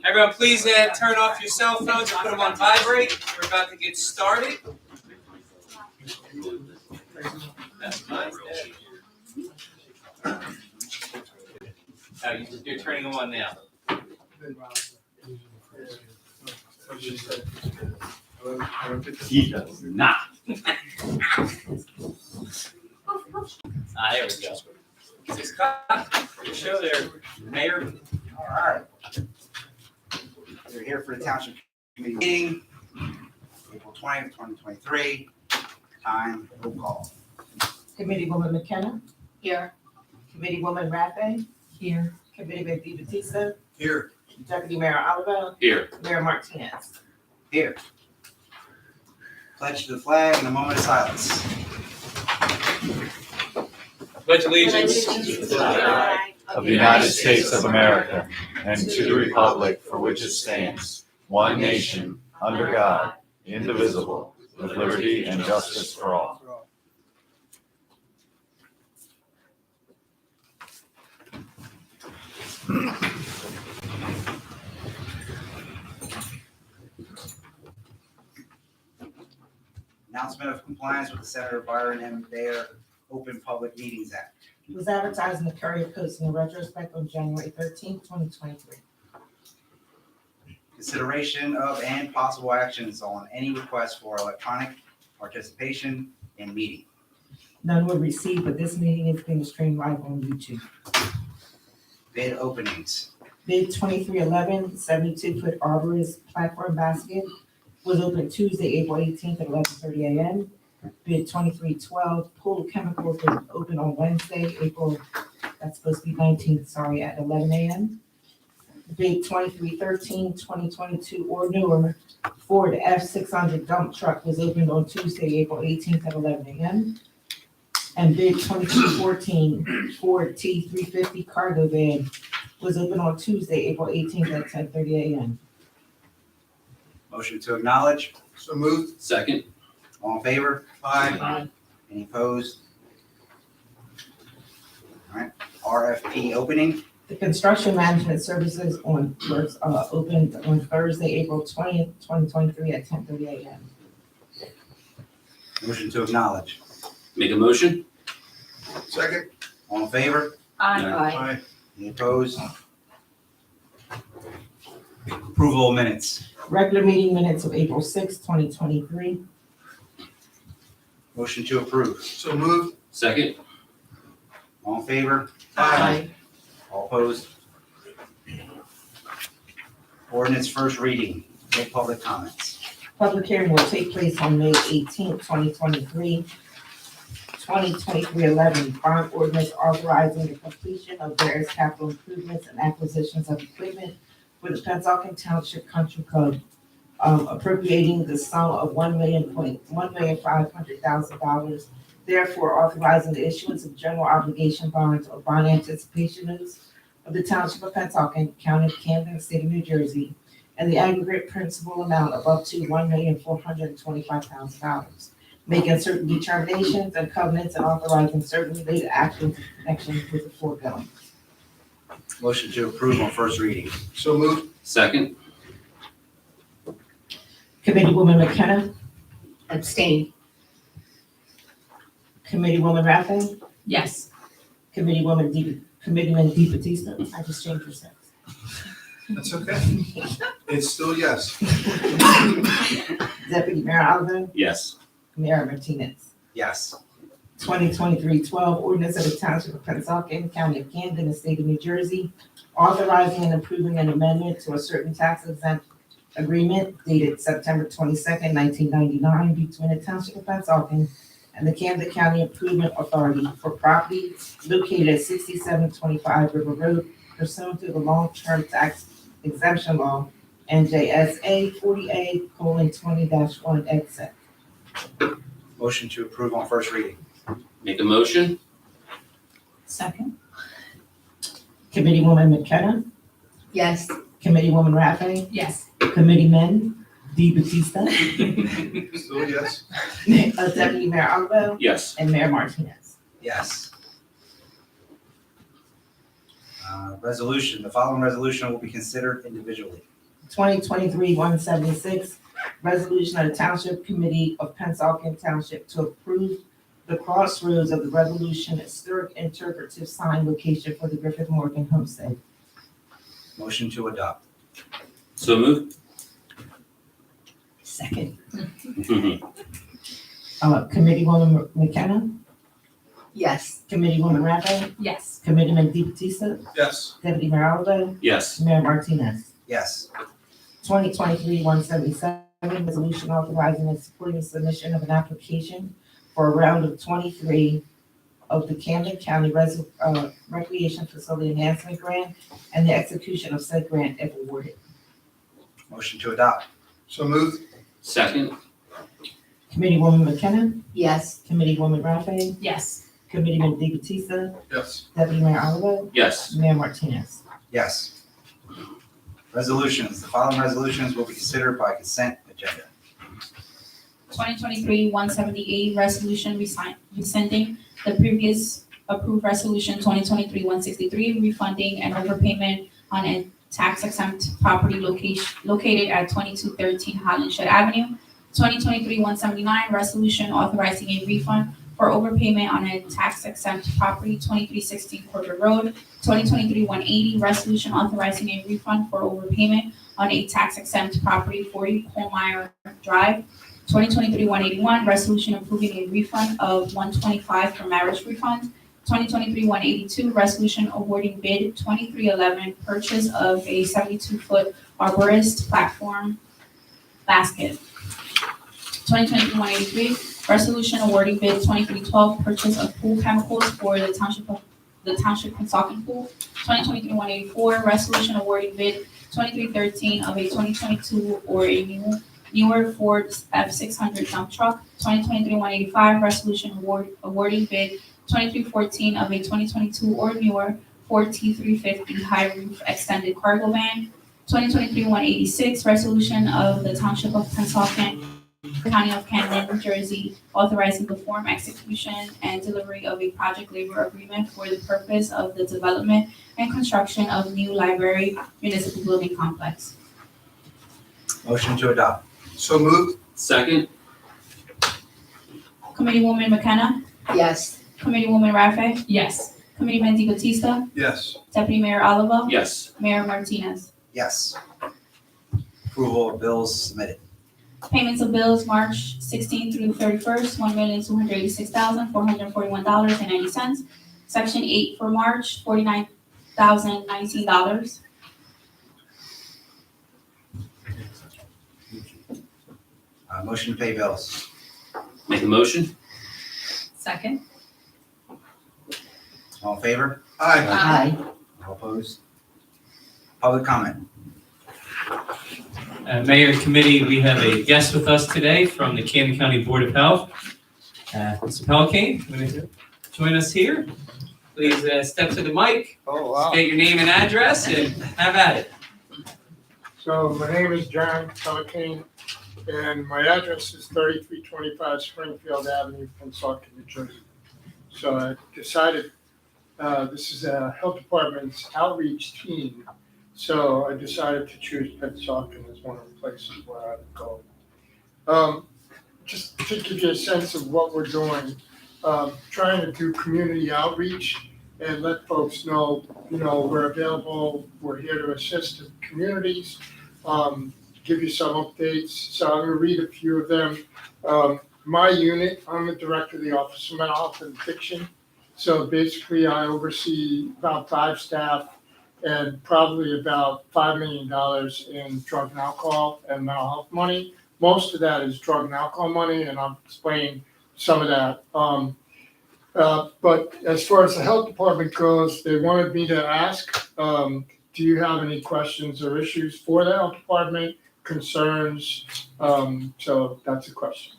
Everyone, please turn off your cell phones and put them on vibrate. We're about to get started. You're turning them on now. He does not. There we go. 6 o'clock. Good show there, Mayor. All right. We're here for the Township Committee meeting, April 20th, 2023. Time, roll call. Committeewoman McKenna. Here. Committeewoman Rathé. Here. Committeeman DeBattista. Here. Deputy Mayor Oliver. Here. Mayor Martinez. Here. Pledge to the flag and a moment of silence. Pledge allegiance to to the the flag Of the United States of America, and to the republic for which it stands, one nation, under God, indivisible, with liberty and justice for all. Announcement of compliance with the Senator Byron M. Bayer Open Public Meetings Act. Was advertised in the Courier Posting in retrospect on January 13th, 2023. Consideration of and possible actions on any request for electronic participation in meeting. None were received, but this meeting is being streamed live on YouTube. Bid openings. Bid 2311 72-foot arborist platform basket was opened Tuesday, April 18th at 11:30 a.m. Bid 2312 pool chemicals was open on Wednesday, that's supposed to be 19th, at 11 a.m. Bid 2313 2022 or newer Ford F600 dump truck was opened on Tuesday, April 18th at 11 a.m. And bid 2214 Ford T350 cargo van was open on Tuesday, April 18th at 10:30 a.m. Motion to acknowledge. So moved. Second. All in favor? Aye. Any opposed? All right, RFP opening. The construction management services opened on Thursday, April 20th, 2023 at 10:30 a.m. Motion to acknowledge. Make a motion. Second. All in favor? Aye. Any opposed? Approval of minutes. Regular meeting minutes of April 6th, 2023. Motion to approve. So moved. Second. All in favor? Aye. All opposed? Ordinance first reading. No public comments. Public hearing will take place on May 18th, 2023. 2023-11, bond ordinance authorizing the completion of various capital improvements and acquisitions of equipment for the Pennsauken Township Country Club, appropriating the sum of $1,500,000. Therefore, authorizing the issuance of general obligation bonds or bond anticipation notes of the Township of Pennsauken, County of Camden, State of New Jersey, and the aggregate principal amount of up to $1,425,000. Making certain determinations and covenants and authorizing certain related actions in connection with the foregoing. Motion to approve on first reading. So moved. Second. Committeewoman McKenna, Abstain. Committeewoman Rathé, Yes. Committeeman DeBattista. I just changed your sex. That's okay. It's still yes. Deputy Mayor Oliver, Yes. Mayor Martinez. Yes. 2023-12 ordinance of the Township of Pennsauken, County of Camden, and State of New Jersey, authorizing and approving an amendment to a certain tax exempt agreement dated September 22nd, 1999, between the Township of Pennsauken and the Camden County Improvement Authority for property located at 6725 River Road pursuant to the long-term tax exemption law, NJSA 40A:20-1 exit. Motion to approve on first reading. Make a motion. Second. Committeewoman McKenna, Yes. Committeewoman Rathé, Yes. Committeeman DeBattista, Still yes. Deputy Mayor Oliver, Yes. and Mayor Martinez. Yes. Resolution. The following resolution will be considered individually. 2023-176, resolution of the Township Committee of Pennsauken Township to approve the crossroads of the Revolution historic interpretive sign location for the Griffith Morgan Homestead. Motion to adopt. So moved. Second. Committeewoman McKenna, Yes. Committeewoman Rappa, Yes. Committeeman DeBatista, Yes. Deputy Mayor Oliver, Yes. Mayor Martinez. Yes. 2023-177, resolution authorizing and supporting submission of an application for a round of 23 of the Camden County Recreation Facility Enhancement Grant and the execution of said grant if awarded. Motion to adopt. So moved. Second. Committeewoman McKenna, Yes. Committeewoman Rappa, Yes. Committeeman DeBatista, Yes. Deputy Mayor Oliver, Yes. Mayor Martinez. Yes. Resolutions. The following resolutions will be considered by consent agenda. 2023-178, resolution rescinding the previous approved resolution 2023-163, refunding an overpayment on a tax-exempt property located at 2213 Hollenshed Avenue. 2023-179, resolution authorizing a refund for overpayment on a tax-exempt property 2316 Porter Road. 2023-180, resolution authorizing a refund for overpayment on a tax-exempt property 40 Colmeyer Drive. 2023-181, resolution approving a refund of $125 for marriage refund. 2023-182, resolution awarding bid 2311, purchase of a 72-foot arborist platform basket. 2023-183, resolution awarding bid 2312, purchase of pool chemicals for the Township Pennsauken Pool. 2023-184, resolution awarding bid 2313 of a 2022 or a newer Ford F600 dump truck. 2023-185, resolution awarding bid 2314 of a 2022 or newer Ford T350 high roof extended cargo van. 2023-186, resolution of the Township of Pennsauken, County of Camden, New Jersey, authorizing the form, execution, and delivery of a project labor agreement for the purpose of the development and construction of new library municipal building complex. Motion to adopt. So moved. Second. Committeewoman McKenna, Yes. Committeewoman Rappa, Yes. Committeeman DeBatista, Yes. Deputy Mayor Oliver, Yes. Mayor Martinez. Yes. Approval of bills submitted. Payments of bills March 16th through 31st, $1,286,441.90. Section 8 for March, $49,019. Motion to pay bills. Make a motion. Second. All in favor? Aye. Aye. All opposed? Public comment. Mayor and committee, we have a guest with us today from the Camden County Board of Health. Mr. Pennsauken, will you join us here? Please step to the mic, Oh, wow. state your name and address, and have at it. So my name is John Pennsauken, and my address is 3325 Springfield Avenue, Pennsauken, New Jersey. So I decided, this is a health department's outreach team. So I decided to choose Pennsauken as one of the places where I would go. Just to give you a sense of what we're doing, trying to do community outreach and let folks know, we're available, we're here to assist the communities, give you some updates. So I'm gonna read a few of them. My unit, I'm the director of the Office of Mental Health and Addiction. So basically I oversee about 5 staff and probably about $5 million in drug and alcohol and mental health money. Most of that is drug and alcohol money, and I'll explain some of that. But as far as the health department goes, they wanted me to ask, do you have any questions or issues for the health department, concerns? So that's a question.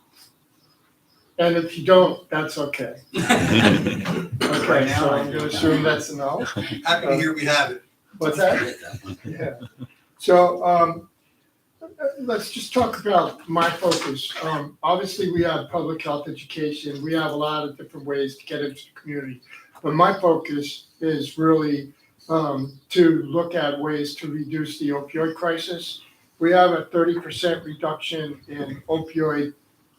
And if you don't, that's okay. Okay, so I'm gonna assume that's a no. Happy to hear we have it. What's that? Yeah. So, let's just talk about my focus. Obviously, we have public health education. We have a lot of different ways to get into the community. But my focus is really to look at ways to reduce the opioid crisis we have a 30% reduction in opioid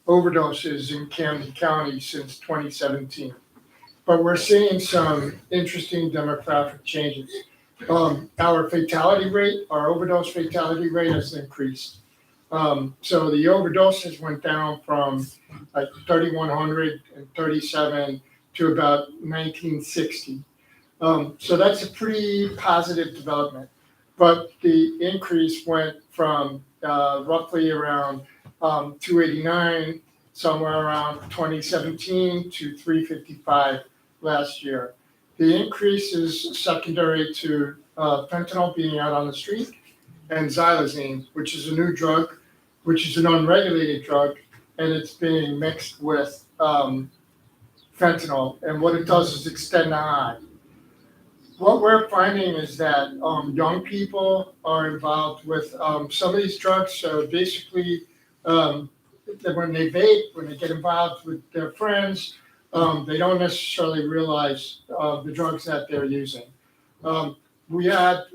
overdoses in Camden County since 2017. But we're seeing some interesting demographic changes. Our fatality rate, our overdose fatality rate has increased. So the overdoses went down from like 3,137 to about 1,960. So that's a pretty positive development. But the increase went from roughly around 289 somewhere around 2017 to 355 last year. The increase is secondary to fentanyl being out on the street and xylazine, which is a new drug, which is an unregulated drug, and it's being mixed with fentanyl. And what it does is extend the high. What we're finding is that young people are involved with some of these drugs. So basically, when they vape, when they get involved with their friends, they don't necessarily realize the drugs that they're using. We get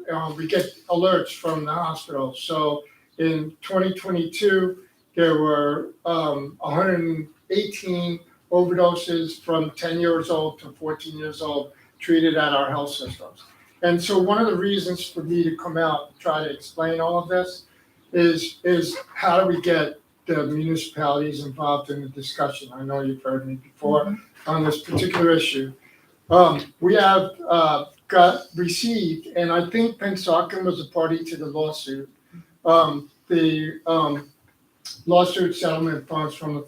alerts from the hospital. So in 2022, there were 118 overdoses from 10 years old to 14 years old treated at our health systems. And so one of the reasons for me to come out and try to explain all of this is how do we get the municipalities involved in the discussion? I know you've heard me before on this particular issue. We have received, and I think Pennsauken was a party to the lawsuit, the lawsuit settlement funds from the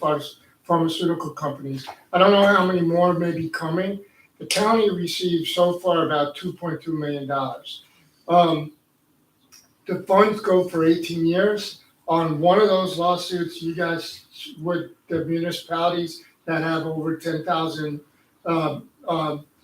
pharmaceutical companies. I don't know how many more may be coming. The county received so far about $2.2 million. The funds go for 18 years. On one of those lawsuits, you guys the municipalities that have over 10,000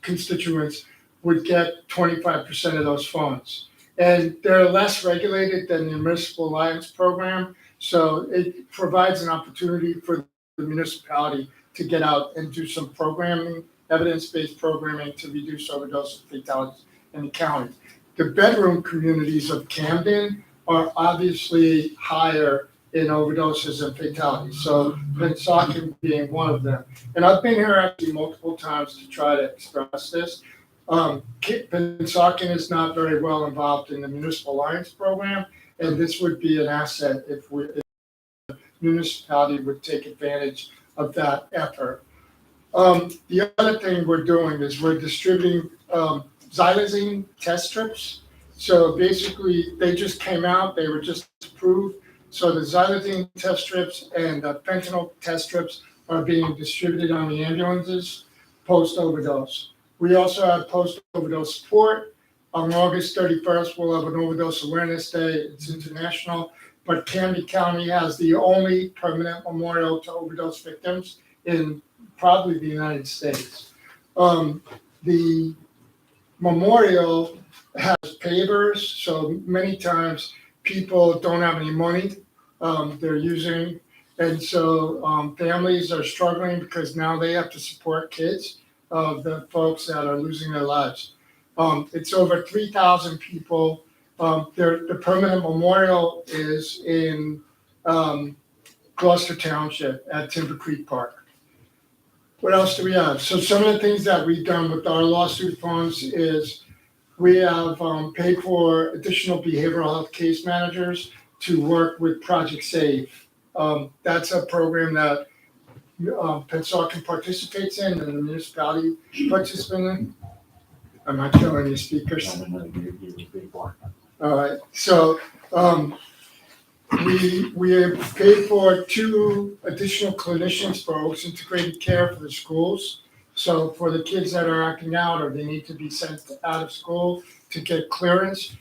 constituents would get 25% of those funds. And they're less regulated than the Municipal Alliance Program, so it provides an opportunity for the municipality to get out and do some programming, evidence-based programming to reduce overdose fatalities in the county. The bedroom communities of Camden are obviously higher in overdoses and fatalities, so Pennsauken being one of them. And I've been here actually multiple times to try to express this. Pennsauken is not very well involved in the Municipal Alliance Program, and this would be an asset if the municipality would take advantage of that effort. The other thing we're doing is we're distributing xylazine test strips. So basically, they just came out, they were just approved. So the xylazine test strips and the fentanyl test strips are being distributed on the ambulances post-overdose. We also have post-overdose support. On August 31st, we'll have an overdose awareness day. It's international, but Camden County has the only permanent memorial to overdose victims in probably the United States. The memorial has pavers, so many times people don't have any money they're using, and so families are struggling because now they have to support kids of the folks that are losing their lives. It's over 3,000 people. The permanent memorial is in Pennsauken Township at Timber Creek Park. What else do we have? So some of the things that we've done with our lawsuit funds is we have paid for additional behavioral health case managers to work with Project Save. That's a program that Pennsauken participates in and the municipality participates in. I'm not showing you speakers. All right, so we have paid for 2 additional clinicians for Oaks Integrated Care for the schools. So for the kids that are acting out or they need to be sent out of school to get clearance,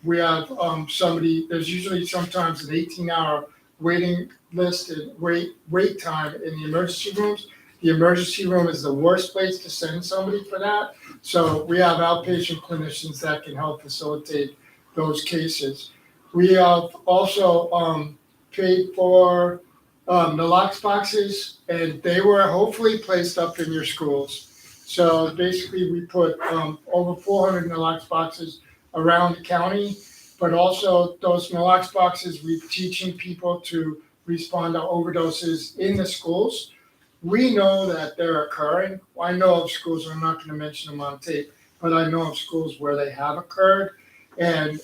we have there's usually sometimes an 18-hour waiting list and wait time in the emergency rooms. The emergency room is the worst place to send somebody for that. So we have outpatient clinicians that can help facilitate those cases. We have also paid for nalox boxes, and they were hopefully placed up in your schools. So basically, we put over 400 nalox boxes around the county, but also those naloxone boxes, we're teaching people to respond to overdoses in the schools. We know that they're occurring. I know of schools, I'm not gonna mention them on tape, but I know of schools where they have occurred, and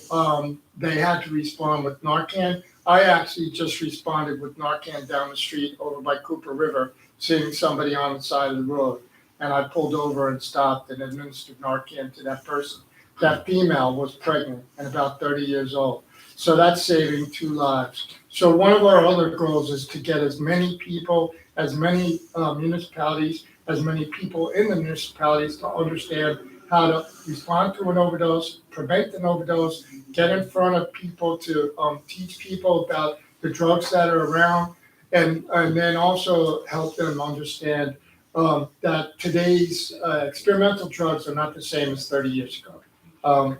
they had to respond with Narcan. I actually just responded with Narcan down the street over by Cooper River, seeing somebody on the side of the road. And I pulled over and stopped and administered Narcan to that person. That female was pregnant and about 30 years old. So that's saving 2 lives. So one of our other goals is to get as many people, as many municipalities, as many people in the municipalities to understand how to respond to an overdose, prevent an overdose, get in front of people to teach people about the drugs that are around, and then also help them understand that today's experimental drugs are not the same as 30 years ago.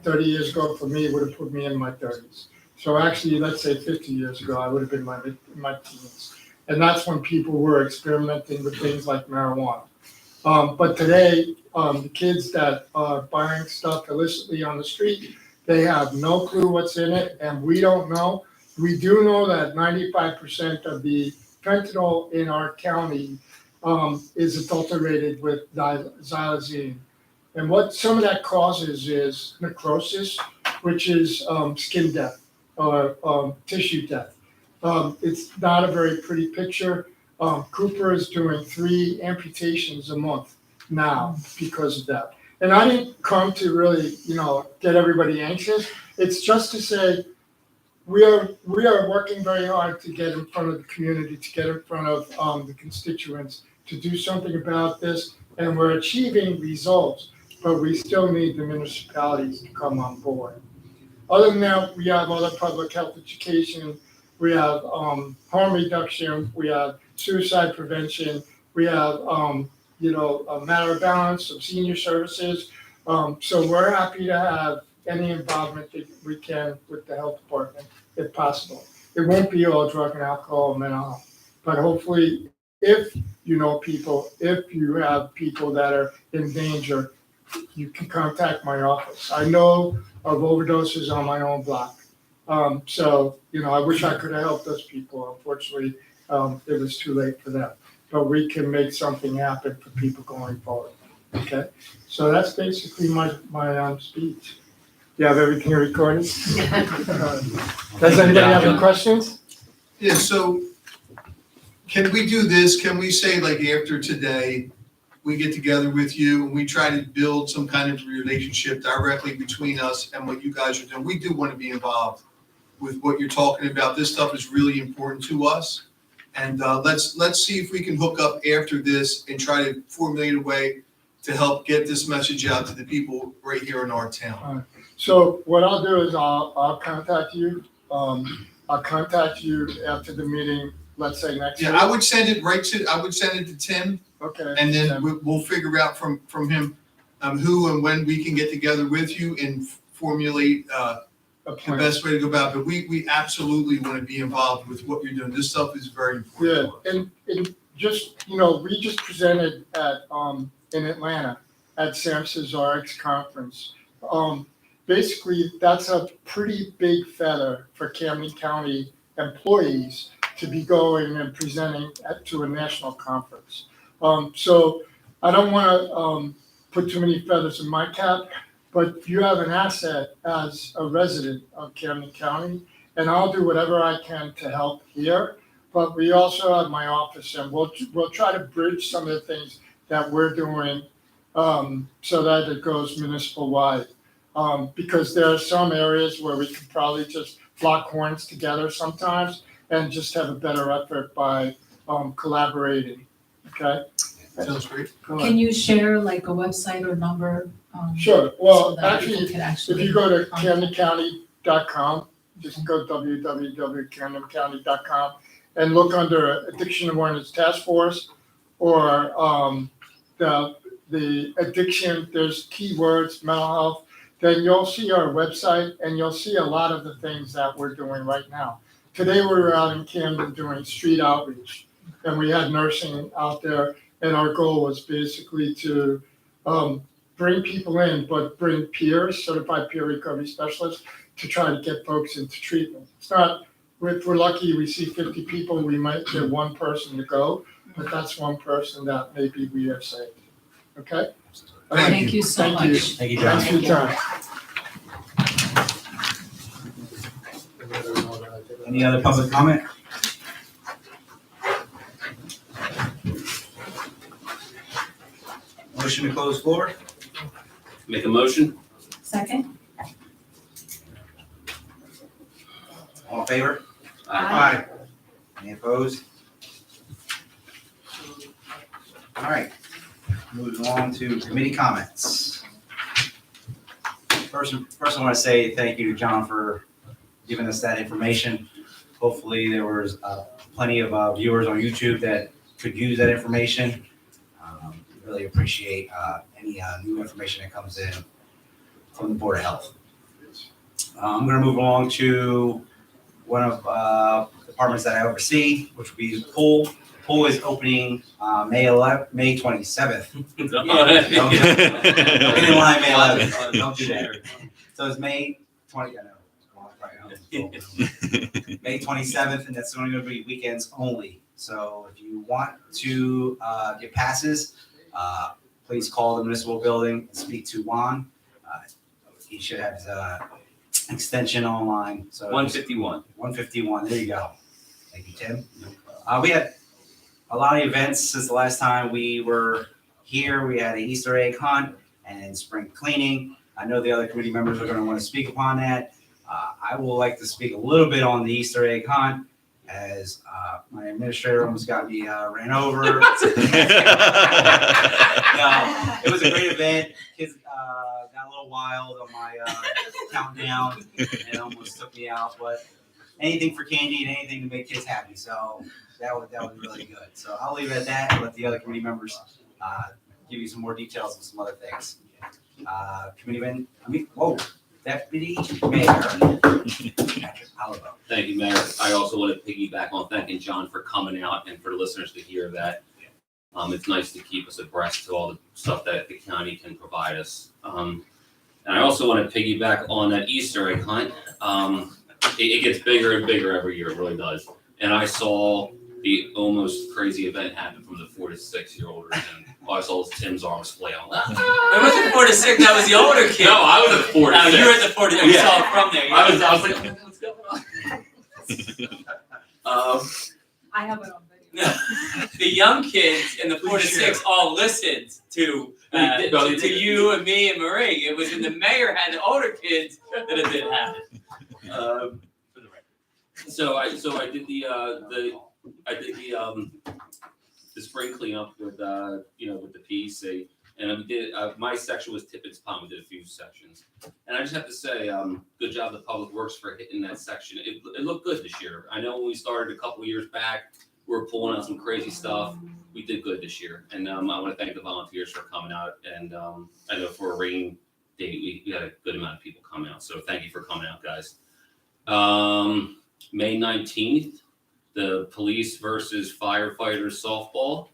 30 years ago for me would have put me in my 30s. So actually, let's say 50 years ago, I would have been in my teens. And that's when people were experimenting with things like marijuana. But today, the kids that are buying stuff illicitly on the street, they have no clue what's in it, and we don't know. We do know that 95% of the fentanyl in our county is adulterated with xylazine. And what some of that causes is necrosis, which is skin death or tissue death. It's not a very pretty picture. Cooper is doing 3 amputations a month now because of that. And I didn't come to really, get everybody anxious. It's just to say we are working very hard to get in front of the community, to get in front of the constituents, to do something about this, and we're achieving results, but we still need the municipalities to come on board. Other than that, we have other public health education, we have harm reduction, we have suicide prevention, we have a matter of balance of senior services. So we're happy to have any involvement that we can with the health department, if possible. It won't be all drug and alcohol and mental health, but hopefully, if you know people, if you have people that are in danger, you can contact my office. I know of overdoses on my own block. So, I wish I could have helped those people. Unfortunately, it was too late for them. But we can make something happen for people going forward. Okay? So that's basically my speech. You have everything recorded? Does anybody have any questions? Yeah, so can we do this? Can we say like after today, we get together with you and we try to build some kind of relationship directly between us and what you guys are doing? We do want to be involved with what you're talking about. This stuff is really important to us. And let's see if we can hook up after this and try to formulate a way to help get this message out to the people right here in our town. So what I'll do is I'll contact you. I'll contact you after the meeting, let's say next week. Yeah, I would send it to Tim, Okay. and then we'll figure out from him who and when we can get together with you and formulate A the plan. best way to go about it. But we absolutely want to be involved with what you're doing. This stuff is very important. Yeah, and just, we just presented at, in Atlanta at Sam Cesaric's conference. Basically, that's a pretty big feather for Camden County employees to be going and presenting to a national conference. So I don't want to put too many feathers in my cap, but you have an asset as a resident of Camden County, and I'll do whatever I can to help here. But we also have my office, and we'll try to bridge some of the things that we're doing so that it goes municipal wide. Because there are some areas where we could probably just lock horns together sometimes and just have a better effort by collaborating. Okay? Sounds great. Go ahead. Can you share like a website or number? Sure. So Well, that people actually, could if you go to contact? camdencounty.com, just go www.camdencounty.com and look under Addiction Awareness Task Force or the addiction, there's keywords, mental health, then you'll see our website and you'll see a lot of the things that we're doing right now. Today we were out in Camden doing street outreach and we had nursing out there, and our goal was basically to bring people in, but bring peers, certified peer recovery specialists, to try to get folks into treatment. It's not, if we're lucky we see 50 people, we might get one person to go, but that's one person that maybe we have saved. Okay? Thank you so Thank you. much. Thank you, John. Thanks for your time. Any other public comment? Motion to close floor? Make a motion? Second? All in favor? Aye. Any opposed? All right, moving on to committee comments. First, I want to say thank you to John for giving us that information. Hopefully, there was plenty of viewers on YouTube that could use that information. Really appreciate any new information that comes in from the Board of Health. I'm going to move along to one of the departments that I oversee, which would be the pool. The pool is opening May 27th. We didn't lie, May 11th. Don't do that. So it's May 20. I know. May 27th, and that's only going to be weekends only. So if you want to get passes, please call the municipal building and speak to Juan. He should have his extension online. So 151. 151. There you go. Thank you, Tim. We had a lot of events since the last time we were here. We had an Easter egg hunt and spring cleaning. I know the other committee members are going to want to speak upon that. I would like to speak a little bit on the Easter egg hunt, as my administrator almost got me ran over. No, it was a great event. Kids got a little wild on my countdown and almost took me out. But anything for candy and anything to make kids happy. So that was really good. So I'll leave it at that and let the other committee members give you some more details and some other things. Deputy Mayor Patrick Oliver. Thank you, Mayor. I also want to piggyback on thanking John for coming out and for the listeners to hear that. It's nice to keep us abreast to all the stuff that the county can provide us. And I also want to piggyback on that Easter egg hunt. It gets bigger and bigger every year, it really does. And I saw the almost crazy event happen from the 4 to 6 year olders, and all I saw was Tim's arms flail. It wasn't 4 to 6, that was the older kid. No, I was at 4 to 6. You were at the 4 to 6, you saw it from there. I was like, what's going on? I have it on video. The young kids in the 4 to 6 all listened to you and me and Marie. It was when the mayor had the older kids that it did happen. For the record. So I did the spring cleanup with with the PEC, and we did my section was Tippins Pond. We did a few sections, and I just have to say, good job to Public Works for hitting that section. It looked good this year. I know when we started a couple years back, we were pulling out some crazy stuff. We did good this year, and I want to thank the volunteers for coming out. And I know for a rain date, we had a good amount of people come out. So thank you for coming out, guys. May 19th, the police versus firefighters softball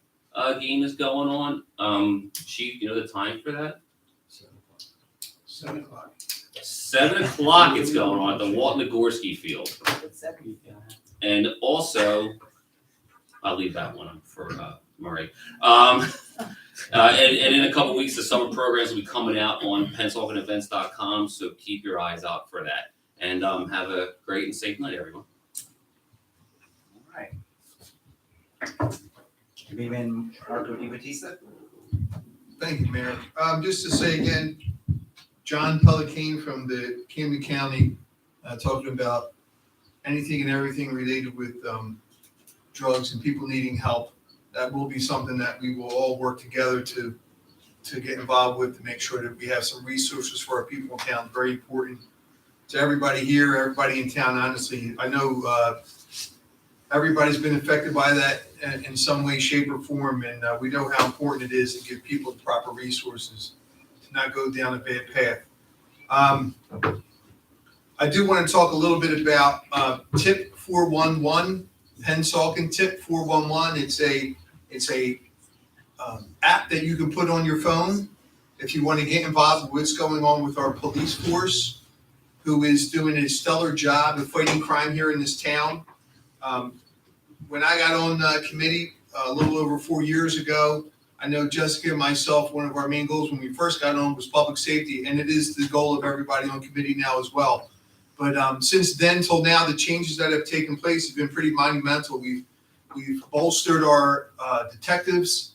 game is going on. Chief, you know the time for that? 7 o'clock. 7 o'clock it's going on at the Walt Nagorski Field. And also, I'll leave that one for Murray. And in a couple weeks, the summer programs will be coming out on PensaukenEvents.com, so keep your eyes out for that. And have a great and safe night, everyone. All right. Committeeman Marco Di Battista. Thank you, Mayor. Just to say again, John Pellicane from the Camden County, talking about anything and everything related with drugs and people needing help. That will be something that we will all work together to get involved with, to make sure that we have some resources for our people in town. Very important to everybody here, everybody in town, honestly. I know everybody's been affected by that in some way, shape, or form, and we know how important it is to give people the proper resources to not go down a bad path. I do want to talk a little bit about Tip 411, Pennsauken Tip 411. It's a app that you can put on your phone if you want to get involved with what's going on with our police force. who is doing a stellar job of fighting crime here in this town. When I got on committee a little over 4 years ago, I know Jessica and myself, one of our main goals when we first got on was public safety, and it is the goal of everybody on committee now as well. But since then till now, the changes that have taken place have been pretty monumental. We've bolstered our detectives.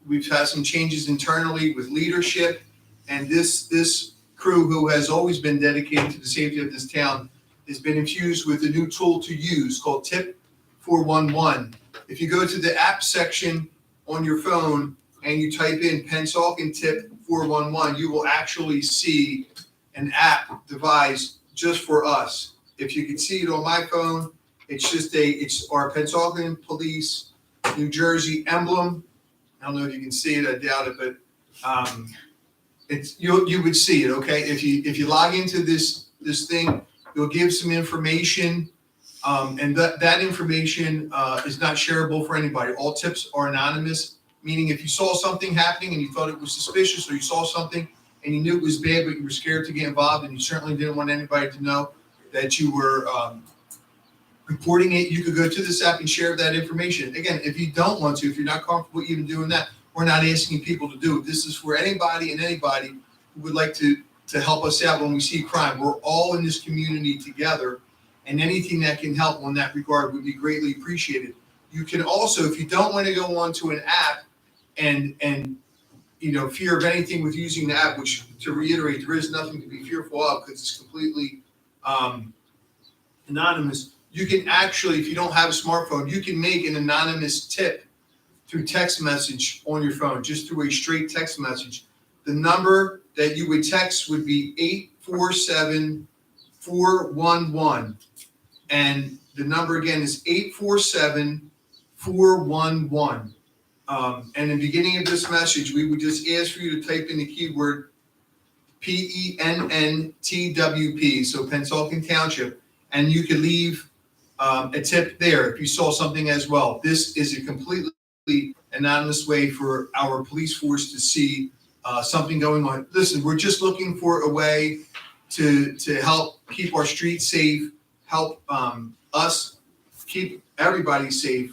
We've had some changes internally with leadership, and this crew, who has always been dedicated to the safety of this town, has been infused with a new tool to use called Tip 411. If you go to the app section on your phone and you type in Pennsauken Tip 411, you will actually see an app devised just for us. If you can see it on my phone, it's our Pennsauken Police New Jersey emblem. I don't know if you can see it, I doubt it, but you would see it, okay? If you log into this thing, you'll give some information, and that information is not shareable for anybody. All tips are anonymous, meaning if you saw something happening and you thought it was suspicious, or you saw something and you knew it was bad, but you were scared to get involved and you certainly didn't want anybody to know that you were reporting it, you could go to this app and share that information. Again, if you don't want to, if you're not comfortable even doing that, we're not asking people to do it. This is for anybody and anybody who would like to help us out when we see crime. We're all in this community together, and anything that can help in that regard would be greatly appreciated. You can also, if you don't want to go onto an app and fear of anything with using the app, which, to reiterate, there is nothing to be fearful of because it's completely anonymous. You can actually, if you don't have a smartphone, you can make an anonymous tip through text message on your phone, just through a straight text message. The number that you would text would be 847-411. And the number again is 847-411. And in the beginning of this message, we would just ask for you to type in the keyword PENNTWP, so Pennsauken Township, and you could leave a tip there if you saw something as well. This is a completely anonymous way for our police force to see something going on. Listen, we're just looking for a way to help keep our streets safe, help us keep everybody safe.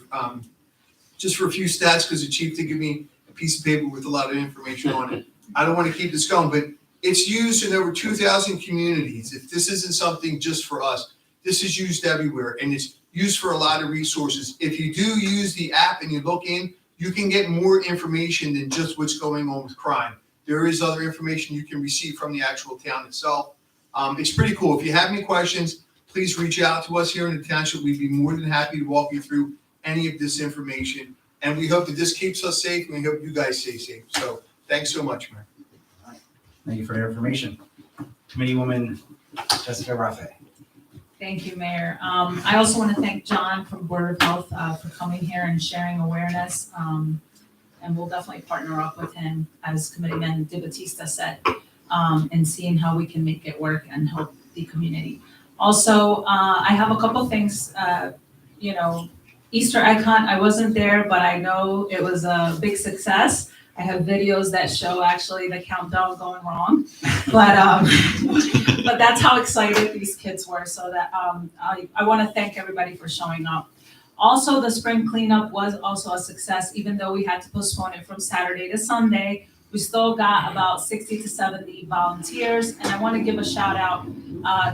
Just for a few stats, because the chief did give me a piece of paper with a lot of information on it. I don't want to keep this going, but it's used in over 2,000 communities. If this isn't something just for us, this is used everywhere, and it's used for a lot of resources. If you do use the app and you look in, you can get more information than just what's going on with crime. There is other information you can receive from the actual town itself. It's pretty cool. If you have any questions, please reach out to us here in the township. We'd be more than happy to walk you through any of this information. And we hope that this keeps us safe, and we hope you guys stay safe. So thanks so much, Mayor. Thank you for your information. Committeewoman Jessica Raffe. Thank you, Mayor. I also want to thank John from Board of Health for coming here and sharing awareness. And we'll definitely partner up with him, as Committeeman DeBattista said, and seeing how we can make it work and help the community. Also, I have a couple things, Easter egg hunt, I wasn't there, but I know it was a big success. I have videos that show actually the countdown going wrong, but that's how excited these kids were. So that I want to thank everybody for showing up. Also, the spring cleanup was also a success, even though we had to postpone it from Saturday to Sunday. We still got about 60 to 70 volunteers, and I want to give a shout out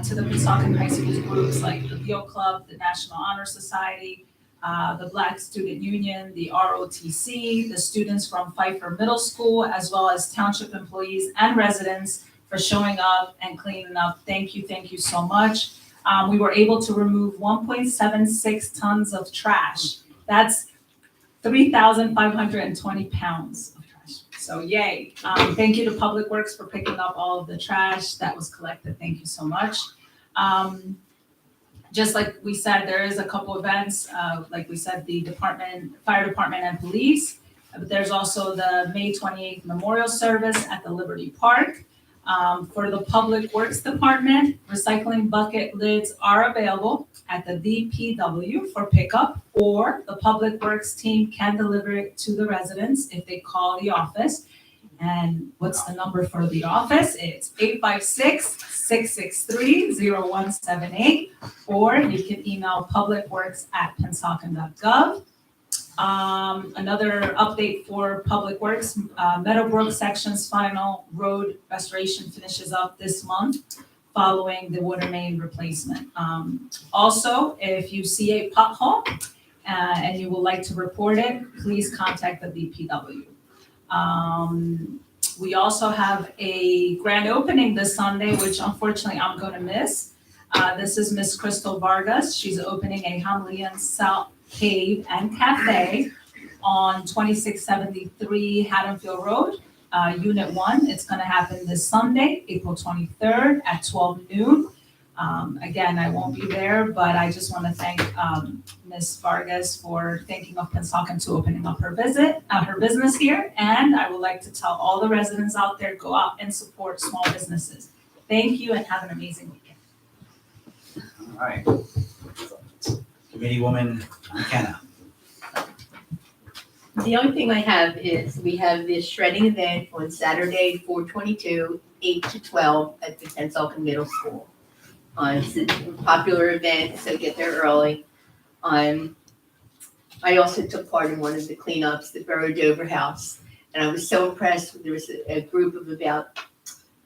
to the Pennsauken High School groups like the VO Club, the National Honor Society, the Black Student Union, the ROTC, the students from Pfeiffer Middle School, as well as township employees and residents for showing up and cleaning up. Thank you so much. We were able to remove 1.76 tons of trash. That's 3,520 pounds of trash. So yay. Thank you to Public Works for picking up all of the trash that was collected. Thank you so much. Just like we said, there is a couple events, like we said, the fire department and police. But there's also the May 28th memorial service at the Liberty Park. For the Public Works Department, recycling bucket lids are available at the DPW for pickup, or the Public Works team can deliver it to the residents if they call the office. And what's the number for the office? It's 856-663-0178, or you can email publicworks@pensauken.gov. Another update for Public Works, Meadowbrook section's final road restoration finishes up this month following the water main replacement. Also, if you see a pothole and you would like to report it, please contact the DPW. We also have a grand opening this Sunday, which unfortunately I'm going to miss. This is Miss Crystal Vargas. She's opening a Hamlian South Cave and Cafe on 2673 Haddonfield Road, Unit 1. It's going to happen this Sunday, April 23rd at 12 noon. Again, I won't be there, but I just want to thank Ms. Vargas for thinking of Pennsauken to opening up her business here. And I would like to tell all the residents out there, go out and support small businesses. Thank you and have an amazing weekend. All right. Committeewoman McKenna. The only thing I have is we have this shredding event on Saturday, 4/22, 8 to 12 at the Pennsauken Middle School. It's a popular event, so get there early. I also took part in one of the cleanups, the Borough Dover House, and I was so impressed. There was a group of about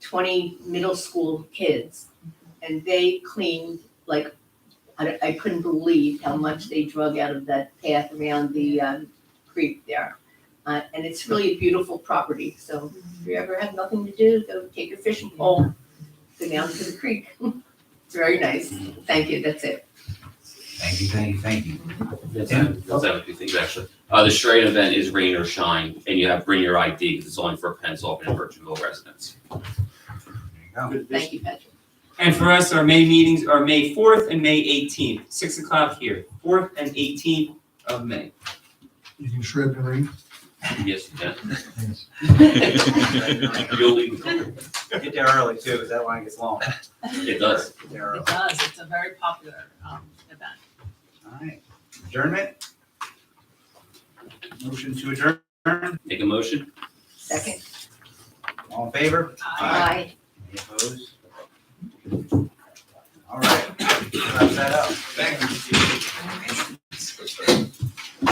20 middle school kids, and they cleaned like, I couldn't believe how much they drug out of that path around the creek there. And it's really a beautiful property, so if you ever have nothing to do, go take your fishing pole, go down to the creek. It's very nice. Thank you, that's it. Thank you. That's a few things actually. The charade event is rain or shine, and you have to bring your ID because it's only for Pennsauken and Birchville residents. There you go. Thank you, Patrick. And for us, our May meetings are May 4th and May 18th, 6 o'clock here, 4th and 18th of May. You can shred the ring. Yes, you can. You'll leave. Get there early too, because that line gets long. It does. Get there early. It does, it's a very popular event. All right. Adjournment? Motion to adjourn? Make a motion. Second. All in favor? Aye. Any opposed? All right. Wrap that up. Thank you.